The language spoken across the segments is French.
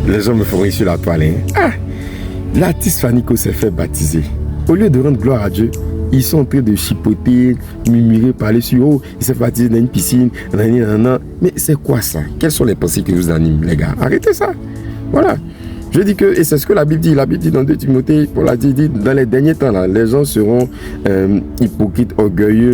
Les gens me feront sur la toile. Ah, l'artiste Fanico s'est fait baptiser. Au lieu de rendre gloire à Dieu, ils sont en train de chipoter, murmurer, parler sur oh, il s'est baptisé dans une piscine, nanana. Mais c'est quoi ça? Quelles sont les pensées qui vous animent, les gars? Arrêtez ça. Voilà. Je dis que, et c'est ce que la Bible dit. La Bible dit dans 2 Timothée, Paul a dit, dans les derniers temps, là, les gens seront hypocrites, orgueilleux,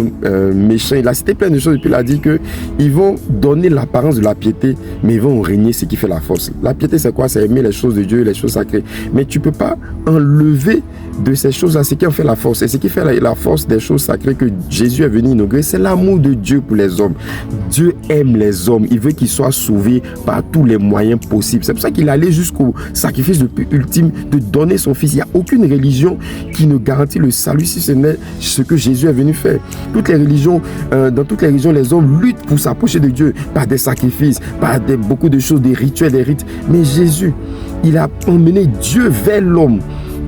méchants. Il a cité plein de choses et puis il a dit qu'ils vont donner l'apparence de la piété, mais ils vont régner ce qui fait la force. La piété, c'est quoi? C'est aimer les choses de Dieu, les choses sacrées. Mais tu ne peux pas enlever de ces choses-là ce qui en fait la force. Et ce qui fait la force des choses sacrées que Jésus est venu inaugurer, c'est l'amour de Dieu pour les hommes. Dieu aime les hommes. Il veut qu'ils soient sauvés par tous les moyens possibles. C'est pour ça qu'il allait jusqu'au sacrifice le plus ultime de donner son fils. Il n'y a aucune religion qui ne garantit le salut si ce n'est ce que Jésus est venu faire. Toutes les religions, dans toutes les religions, les hommes luttent pour s'approcher de Dieu par des sacrifices, par beaucoup de choses, des rituels, des rites. Mais Jésus, il a emmené Dieu vers l'homme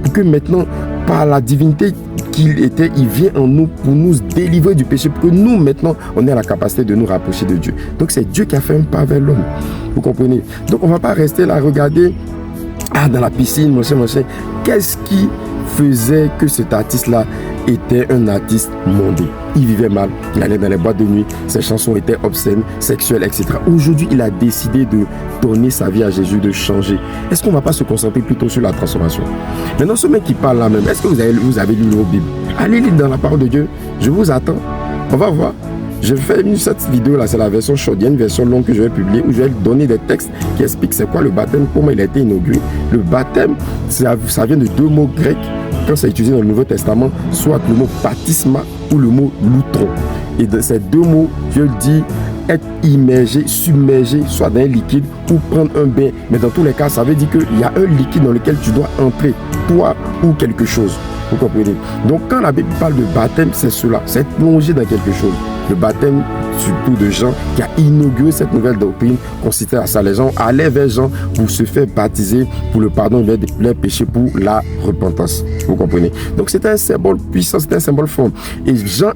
pour que maintenant, par la divinité qu'il était, il vient en nous pour nous délivrer du péché, pour que nous, maintenant, on ait la capacité de nous rapprocher de Dieu. Donc, c'est Dieu qui a fait un pas vers l'homme. Vous comprenez? Donc, on ne va pas rester là à regarder dans la piscine, machin. Qu'est-ce qui faisait que cet artiste-là était un artiste mondé? Il vivait mal, il allait dans les boîtes de nuit, ses chansons étaient obscènes, sexuelles, etc. Aujourd'hui, il a décidé de donner sa vie à Jésus, de changer. Est-ce qu'on ne va pas se concentrer plutôt sur la transformation? Maintenant, ce mec qui parle là même, est-ce que vous avez lu vos Bibles? Allez lire dans la parole de Dieu, je vous attends. On va voir. Je fais cette vidéo là, c'est la version short, il y a une version longue que je vais publier où je vais donner des textes qui expliquent c'est quoi le baptême, comment il a été inauguré. Le baptême, ça vient de 2 mots grecs quand c'est utilisé dans le Nouveau Testament, soit le mot baptisma ou le mot loutron. Et de ces 2 mots, Dieu dit être immergé, submergé, soit dans un liquide ou prendre un bain. Mais dans tous les cas, ça veut dire qu'il y a un liquide dans lequel tu dois entrer, toi ou quelque chose. Vous comprenez? Donc quand la Bible parle de baptême, c'est cela, c'est être plongé dans quelque chose. Le baptême, surtout de Jean, qui a inauguré cette nouvelle doctrine, consistait à ça. Les gens allaient vers Jean pour se faire baptiser pour le pardon de leurs péchés, pour la repentance. Vous comprenez? Donc c'était un symbole puissant, c'était un symbole fort. Et Jean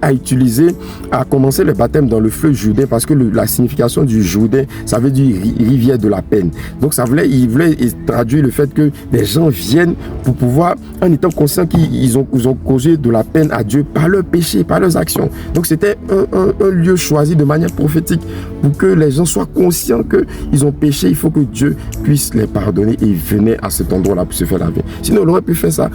a commencé le baptême dans le fleuve Jourdain, parce que la signification du Jourdain, ça veut dire rivière de la peine. Donc il voulait traduire le fait que les gens viennent pour pouvoir, en étant conscients qu'ils ont causé de la peine à Dieu par leurs péchés, par leurs actions. Donc c'était un lieu choisi de manière prophétique pour que les gens soient conscients qu'ils ont péché. Il faut que Dieu puisse les pardonner, et ils venaient à cet endroit-là pour se faire laver. Sinon, on aurait pu faire ça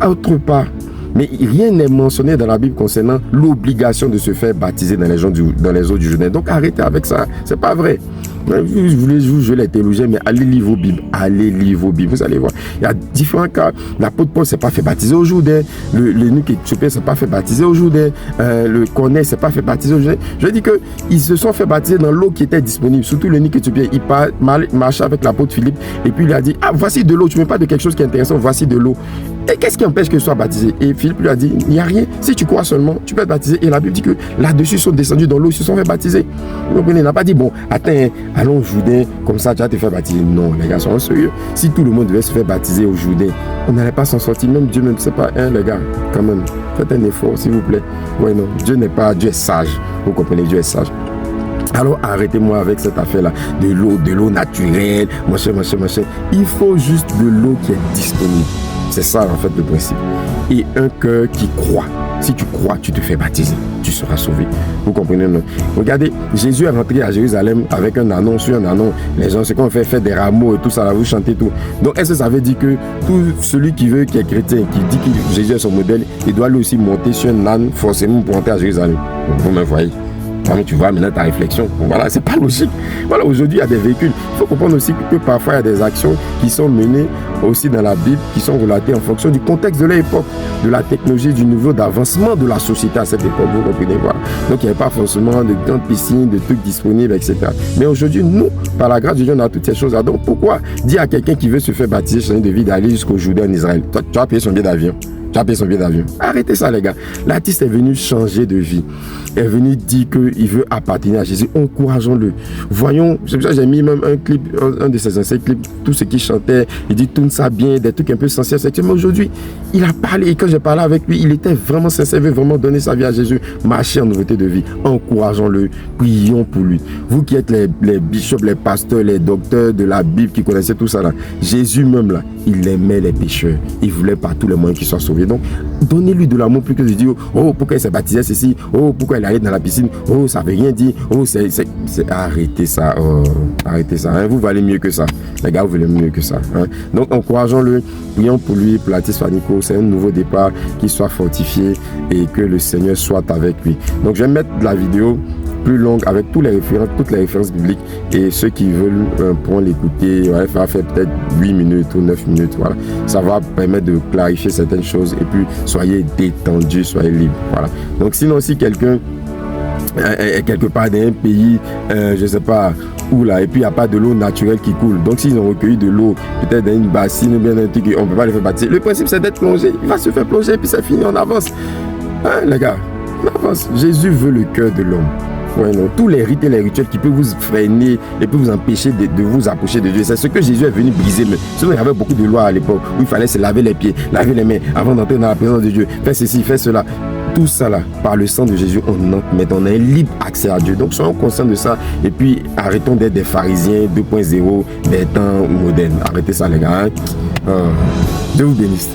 autre part. Mais rien n'est mentionné dans la Bible concernant l'obligation de se faire baptiser dans les eaux du Jourdain. Donc arrêtez avec ça, c'est pas vrai. Vous voulez jouer les théologiens, mais allez lire vos Bibles. Allez lire vos Bibles, vous allez voir. Il y a différents cas. L'apôtre Paul ne s'est pas fait baptiser au Jourdain. L'eunuque éthiopien ne s'est pas fait baptiser au Jourdain. Le Corneille ne s'est pas fait baptiser au Jourdain. Je dis qu'ils se sont fait baptiser dans l'eau qui était disponible. Surtout l'eunuque éthiopien. Il marchait avec l'apôtre Philippe et puis il a dit, ah, voici de l'eau. Tu ne mets pas de quelque chose qui est intéressant, voici de l'eau. Et qu'est-ce qui empêche que je sois baptisé? Et Philippe lui a dit, il n'y a rien. Si tu crois seulement, tu peux être baptisé. Et la Bible dit que là-dessus, ils sont descendus dans l'eau, ils se sont fait baptiser. Vous comprenez? Il n'a pas dit, bon, attends, allons au Jourdain, comme ça tu vas te faire baptiser. Non, les gars sont sérieux. Si tout le monde devait se faire baptiser au Jourdain, on n'allait pas s'en sortir. Même Dieu, même c'est pas les gars, quand même. Faites un effort, s'il vous plaît. Ouais, non, Dieu est sage. Vous comprenez, Dieu est sage. Alors arrêtez-moi avec cette affaire-là, de l'eau naturelle, machin. Il faut juste de l'eau qui est disponible. C'est ça en fait le principe. Et un cœur qui croit. Si tu crois, tu te fais baptiser, tu seras sauvé. Vous comprenez, non? Regardez, Jésus est rentré à Jérusalem avec un anon sur un anon. Les gens, c'est qu'on fait faire des rameaux et tout ça, là, vous chantez tout. Donc, est-ce que ça veut dire que tout celui qui est chrétien, qui dit que Jésus est son modèle, il doit lui aussi monter sur un âne forcément pour rentrer à Jérusalem? Vous me voyez? Tu vois maintenant ta réflexion. Voilà, c'est pas logique. Voilà, aujourd'hui il y a des véhicules. Il faut comprendre aussi que parfois il y a des actions qui sont menées aussi dans la Bible, qui sont relatées en fonction du contexte de l'époque, de la technologie, du niveau d'avancement de la société à cette époque. Vous comprenez, voilà. Donc il n'y avait pas forcément de grandes piscines, de trucs disponibles, etc. Mais aujourd'hui, nous, par la grâce de Dieu, on a toutes ces choses-là. Donc pourquoi dire à quelqu'un qui veut se faire baptiser, changer de vie, d'aller jusqu'au Jourdain en Israël? Toi, tu vas payer son billet d'avion. Tu tu as payé son billet d'avion. Arrêtez ça, les gars. L'artiste est venu changer de vie. Il est venu dire qu'il veut appartenir à Jésus. Encourageons-le. Voyons, c'est pour ça que j'ai mis même un clip, un de ses anciens clips, tout ce qu'il chantait. Il dit tourne ça bien, des trucs un peu sincères. Mais aujourd'hui, il a parlé. Et quand j'ai parlé avec lui, il était vraiment sincère. Il veut vraiment donner sa vie à Jésus. Marcher en nouveauté de vie. Encourageons-le. Prions pour lui. Vous qui êtes les bishops, les pasteurs, les docteurs de la Bible qui connaissaient tout ça là. Jésus même là, il aimait les pécheurs. Il voulait par tous les moyens qu'ils soient sauvés. Donc, donnez-lui de l'amour plus que de dire oh, pourquoi il s'est baptisé ceci, oh, pourquoi il allait dans la piscine, oh, ça veut rien dire, oh, c'est... Arrêtez ça, oh, arrêtez ça. Hein? Vous valez mieux que ça. Les gars, vous valez mieux que ça. Hein? Donc, encourageons-le, prions pour lui, pour l'artiste Fanico. C'est un nouveau départ, qu'il soit fortifié et que le Seigneur soit avec lui. Donc, je vais mettre la vidéo plus longue avec toutes les références bibliques, et ceux qui veulent pourront l'écouter. Ouais, ça va faire peut-être 8 minutes ou 9 minutes. Voilà. Ça va permettre de clarifier certaines choses et puis soyez détendus, soyez libres. Voilà. Donc sinon, si quelqu'un est quelque part dans un pays, je sais pas où là, et puis il n'y a pas de l'eau naturelle qui coule. Donc s'ils ont recueilli de l'eau, peut-être dans une bassine ou bien dans un truc, on ne peut pas les faire baptiser. Le principe c'est d'être plongé. Il va se faire plonger et puis c'est fini, on avance. Hein, les gars, on avance. Jésus veut le cœur de l'homme. Ouais, non. Tous les rites et les rituels qui peuvent vous freiner et peuvent vous empêcher de vous approcher de Dieu. C'est ce que Jésus est venu briser. Mais sinon, il y avait beaucoup de lois à l'époque où il fallait se laver les pieds, laver les mains avant d'entrer dans la présence de Dieu. Fais ceci, fais cela. Tout ça là, par le sang de Jésus, on entre. Mais on a un libre accès à Dieu. Donc soyons conscients de ça. Et puis arrêtons d'être des pharisiens 2.0 des temps modernes. Arrêtez ça les gars. Hein? Dieu vous bénisse.